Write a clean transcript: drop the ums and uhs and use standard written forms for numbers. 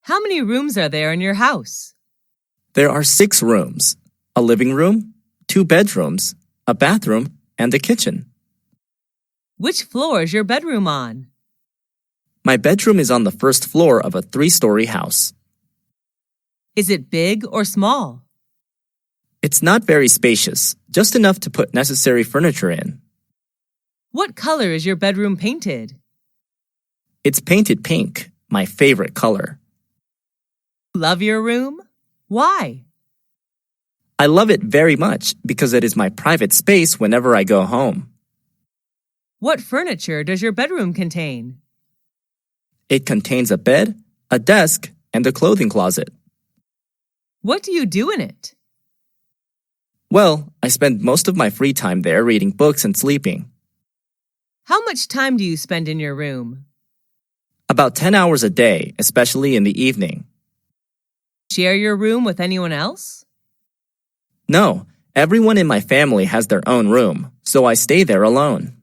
How many rooms are there in your house? There are 6 rooms, a living room, 2 bedrooms, a bathroom, and a kitchen. Which floor is your bedroom on? My bedroom is on the first floor of a 3-story house. Is it big or small? It's not very spacious, just enough to put necessary furniture in. What color is your bedroom painted? It's painted pink, my favorite color. Love your room? Why? I love it very much because it is my private space whenever I go home. What furniture does your bedroom contain? It contains a bed, a desk, and a clothing closet. What do you do in it? Well, I spend most of my free time there reading books and sleeping. How much time do you spend in your room? About 10 hours a day, especially in the evening. Share your room with anyone else? No, everyone in my family has their own room, so I stay there alone.